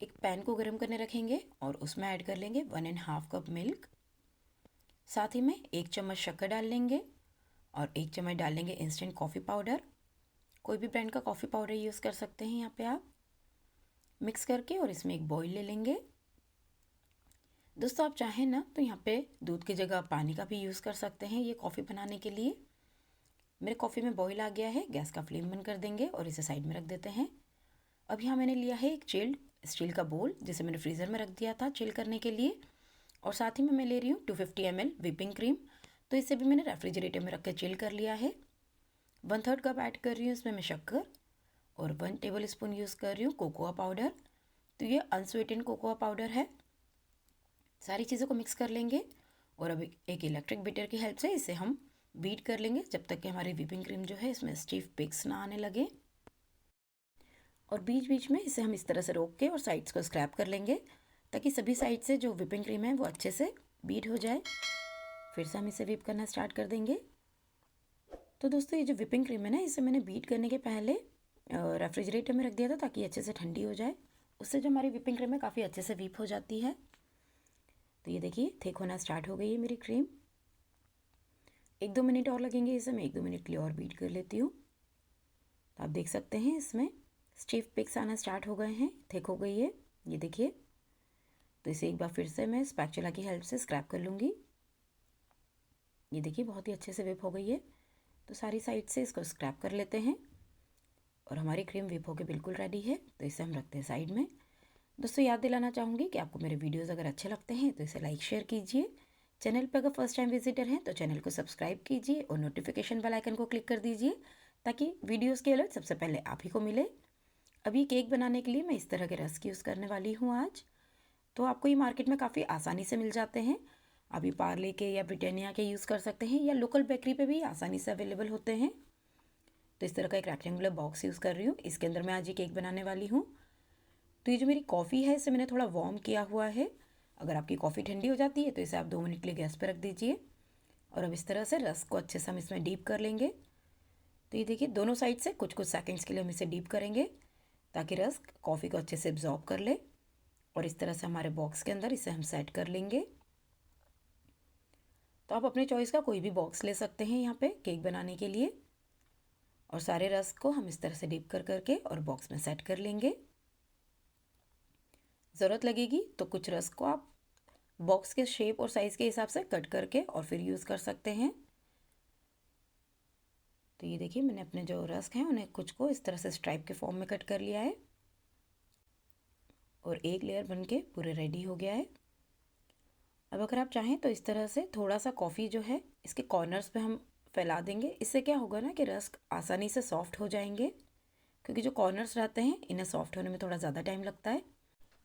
एक पैन को गर्म करने रखेंगे और उसमें ऐड कर लेंगे 1.5 कप मिल्क। साथ ही में 1 चम्मच शक्कर डाल लेंगे और 1 चम्मच डाल लेंगे इंस्टेंट कॉफ़ी पाउडर। कोई भी ब्रांड का कॉफ़ी पाउडर यूज़ कर सकते हैं यहाँ पे आप। मिक्स करके और इसमें एक बॉईल ले लेंगे। दोस्तों आप चाहें ना तो यहाँ पे दूध की जगह पानी का भी यूज़ कर सकते हैं ये कॉफ़ी बनाने के लिए। मेरे कॉफ़ी में बॉईल आ गया है, गैस का फ्लेम बंद कर देंगे और इसे साइड में रख देते हैं। अब यहाँ मैंने लिया है एक चिल्ड स्टील का बोल जिसे मैंने फ्रीज़र में रख दिया था चिल करने के लिए। और साथ ही में मैं ले रही हूँ 250 ml व्हिपिंग क्रीम। तो इसे भी मैंने रेफ्रिजरेटर में रख कर चिल कर लिया है। 1/3 कप ऐड कर रही हूँ इसमें मैं शक्कर और 1 टेबल स्पून यूज़ कर रही हूँ कोकोआ पाउडर। तो ये अनस्वीटेंड कोकोआ पाउडर है। सारी चीज़ों को मिक्स कर लेंगे और अब एक इलेक्ट्रिक बीटर की हेल्प से इसे हम बीट कर लेंगे जब तक कि हमारी व्हिपिंग क्रीम जो है इसमें स्टिफ पिक्स ना आने लगे। और बीच बीच में इसे हम इस तरह से रोक के और साइड्स को स्क्रैप कर लेंगे ताकि सभी साइड से जो व्हिपिंग क्रीम है वो अच्छे से बीट हो जाए। फिर से हम इसे व्हिप करना स्टार्ट कर देंगे। तो दोस्तों ये जो व्हिपिंग क्रीम है ना इसे मैंने बीट करने के पहले रेफ्रिजरेटर में रख दिया था ताकि अच्छे से ठंडी हो जाए। उससे जो हमारी व्हिपिंग क्रीम है काफ़ी अच्छे से व्हिप हो जाती है। तो ये देखिए थिक होना स्टार्ट हो गई है मेरी क्रीम। 1-2 मिनट और लगेंगे इसे मैं 1-2 मिनट के लिए और बीट कर लेती हूँ। तो आप देख सकते हैं इसमें स्टिफ पिक्स आना स्टार्ट हो गए हैं, थिक हो गई है ये देखिए। तो इसे एक बार फिर से मैं स्पैचुला की हेल्प से स्क्रैप कर लूँगी। ये देखिए बहुत ही अच्छे से व्हिप हो गई है। तो सारी साइड से इसको स्क्रैप कर लेते हैं और हमारी क्रीम व्हिप होकर बिल्कुल रेडी है। तो इसे हम रखते हैं साइड में। दोस्तों याद दिलाना चाहूँगी कि आपको मेरे वीडियोज़ अगर अच्छे लगते हैं तो इसे लाइक शेयर कीजिए। चैनल पर अगर फर्स्ट टाइम विजिटर हैं तो चैनल को सब्सक्राइब कीजिए और नोटिफिकेशन बेल आइकन को क्लिक कर दीजिए ताकि वीडियोज़ के अलर्ट सबसे पहले आप ही को मिले। अभी केक बनाने के लिए मैं इस तरह के रस्क यूज़ करने वाली हूँ आज। तो आपको ये मार्केट में काफ़ी आसानी से मिल जाते हैं। अभी पार्ले के या ब्रिटानिया के यूज़ कर सकते हैं या लोकल बेकरी पे भी आसानी से अवेलेबल होते हैं। तो इस तरह का एक रेक्टेंगुलर बॉक्स यूज़ कर रही हूँ। इसके अंदर मैं आज ये केक बनाने वाली हूँ। तो ये जो मेरी कॉफ़ी है इसे मैंने थोड़ा वार्म किया हुआ है। अगर आपकी कॉफ़ी ठंडी हो जाती है तो इसे आप 2 मिनट के लिए गैस पर रख दीजिए। और अब इस तरह से रस्क को अच्छे से हम इसमें डीप कर लेंगे। तो ये देखिए दोनों साइड से कुछ कुछ सेकंड्स के लिए हम इसे डीप करेंगे ताकि रस्क कॉफ़ी को अच्छे से एब्जॉर्ब कर ले। और इस तरह से हमारे बॉक्स के अंदर इसे हम सेट कर लेंगे। तो आप अपने चॉइस का कोई भी बॉक्स ले सकते हैं यहाँ पे केक बनाने के लिए। और सारे रस्क को हम इस तरह से डीप कर करके और बॉक्स में सेट कर लेंगे। ज़रूरत लगेगी तो कुछ रस्क को आप बॉक्स के शेप और साइज़ के हिसाब से कट करके और फिर यूज़ कर सकते हैं। तो ये देखिए मैंने अपने जो रस्क हैं उन्हें कुछ को इस तरह से स्ट्राइप के फॉर्म में कट कर लिया है और एक लेयर बनके पूरे रेडी हो गया है। अब अगर आप चाहें तो इस तरह से थोड़ा सा कॉफ़ी जो है इसके कॉर्नर्स पे हम फैला देंगे। इससे क्या होगा ना कि रस्क आसानी से सॉफ्ट हो जाएंगे क्योंकि जो कॉर्नर्स रहते हैं इन्हें सॉफ्ट होने में थोड़ा ज़्यादा टाइम लगता है।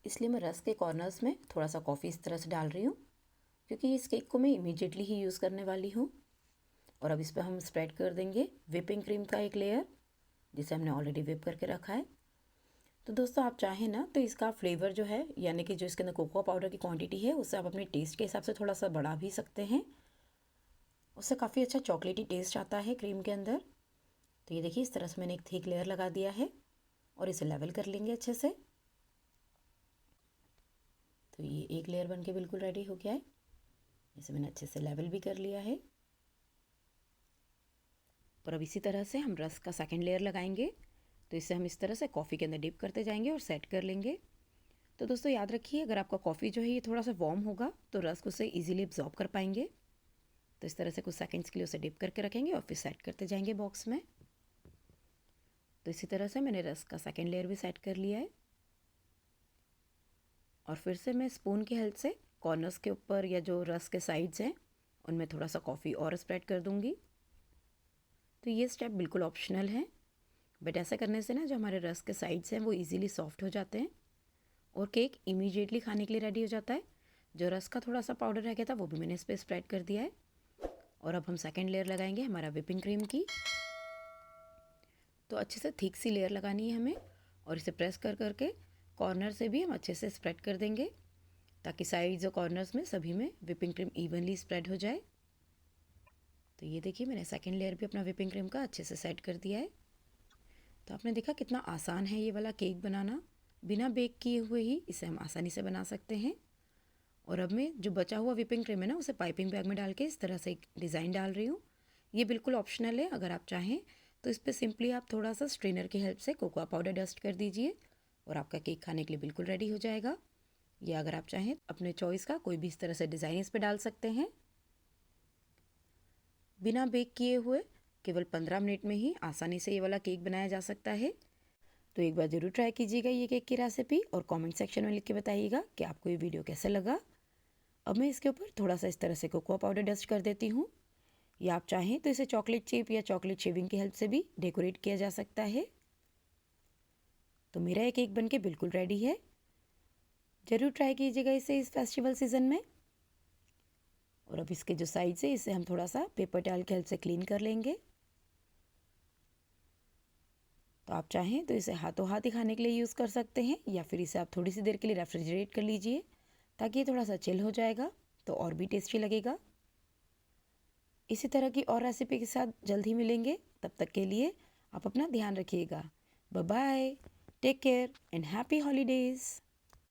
इसलिए मैं रस्क के कॉर्नर्स में थोड़ा सा कॉफ़ी इस तरह से डाल रही हूँ क्योंकि इस केक को मैं इमीडिएटली ही यूज़ करने वाली हूँ। और अब इस पर हम स्प्रेड कर देंगे व्हिपिंग क्रीम का एक लेयर जिसे हमने ऑलरेडी व्हिप करके रखा है। तो दोस्तों आप चाहें ना तो इसका फ्लेवर जो है यानी कि जो इसके अंदर कोकोआ पाउडर की क्वांटिटी है उससे आप अपने टेस्ट के हिसाब से थोड़ा सा बढ़ा भी सकते हैं। उससे काफ़ी अच्छा चॉकलेटी टेस्ट आता है क्रीम के अंदर। तो ये देखिए इस तरह से मैंने एक थिक लेयर लगा दिया है और इसे लेवल कर लेंगे अच्छे से। तो ये एक लेयर बन के बिल्कुल रेडी हो गया है। इसे मैंने अच्छे से लेवल भी कर लिया है। और अब इसी तरह से हम रस्क का सेकेंड लेयर लगाएंगे। तो इसे हम इस तरह से कॉफ़ी के अंदर डिप करते जाएंगे और सेट कर लेंगे। तो दोस्तों याद रखिए अगर आपका कॉफ़ी जो है ये थोड़ा सा वार्म होगा तो रस्क उसे इजीली एब्जॉर्ब कर पाएंगे। तो इस तरह से कुछ सेकंड्स के लिए उसे डिप करके रखेंगे और फिर सेट करते जाएंगे बॉक्स में। तो इसी तरह से मैंने रस्क का सेकेंड लेयर भी सेट कर लिया है। और फिर से मैं स्पून की हेल्प से कॉर्नर्स के ऊपर या जो रस्क के साइड्स हैं उनमें थोड़ा सा कॉफ़ी और स्प्रेड कर दूँगी। तो ये स्टेप बिल्कुल ऑप्शनल है बट ऐसा करने से ना जो हमारे रस्क के साइड्स हैं वो इजीली सॉफ्ट हो जाते हैं और केक इमीडिएटली खाने के लिए रेडी हो जाता है। जो रस्क का थोड़ा सा पाउडर रह गया था वो भी मैंने इस पर स्प्रेड कर दिया है। और अब हम सेकेंड लेयर लगाएंगे हमारा व्हिपिंग क्रीम की। तो अच्छे से थिक सी लेयर लगानी है हमें और इसे प्रेस कर करके कॉर्नर से भी हम अच्छे से स्प्रेड कर देंगे ताकि साइड्स और कॉर्नर्स में सभी में व्हिपिंग क्रीम इवनली स्प्रेड हो जाए। तो ये देखिए मैंने सेकेंड लेयर भी अपना व्हिपिंग क्रीम का अच्छे से सेट कर दिया है। तो आपने देखा कितना आसान है ये वाला केक बनाना। बिना बेक किए हुए ही इसे हम आसानी से बना सकते हैं। और अब मैं जो बचा हुआ व्हिपिंग क्रीम है ना, उसे पाइपिंग बैग में डाल के इस तरह से एक डिज़ाइन डाल रही हूँ। ये बिल्कुल ऑप्शनल है, अगर आप चाहें तो इस पर सिंपली आप थोड़ा सा स्ट्रेनर की हेल्प से कोकोआ पाउडर डस्ट कर दीजिए और आपका केक खाने के लिए बिल्कुल रेडी हो जाएगा। या अगर आप चाहें अपने चॉइस का कोई भी इस तरह से डिज़ाइन इस पर डाल सकते हैं। बिना बेक किए हुए केवल 15 मिनट में ही आसानी से ये वाला केक बनाया जा सकता है। तो एक बार ज़रूर ट्राई कीजिएगा ये केक की रेसिपी और कमेंट सेक्शन में लिख के बताइएगा कि आपको ये वीडियो कैसा लगा। अब मैं इसके ऊपर थोड़ा सा इस तरह से कोकोआ पाउडर डस्ट कर देती हूँ, या आप चाहें तो इसे चॉकलेट चिप या चॉकलेट शेविंग की हेल्प से भी डेकोरेट किया जा सकता है। तो मेरा ये केक बनके बिल्कुल रेडी है। ज़रूर ट्राई कीजिएगा इसे इस फेस्टिवल सीज़न में। और अब इसके जो साइड से इसे हम थोड़ा सा पेपर टॉवल की हेल्प से क्लीन कर लेंगे। तो आप चाहें तो इसे हाथों हाथ ही खाने के लिए यूज़ कर सकते हैं, या फिर इसे आप थोड़ी सी देर के लिए रेफ्रिजरेट कर लीजिए ताकि ये थोड़ा सा चिल हो जाएगा तो और भी टेस्टी लगेगा। इसी तरह की और रेसिपी के साथ जल्द ही मिलेंगे। तब तक के लिए आप अपना ध्यान रखिएगा। Bye bye, take care and happy holidays.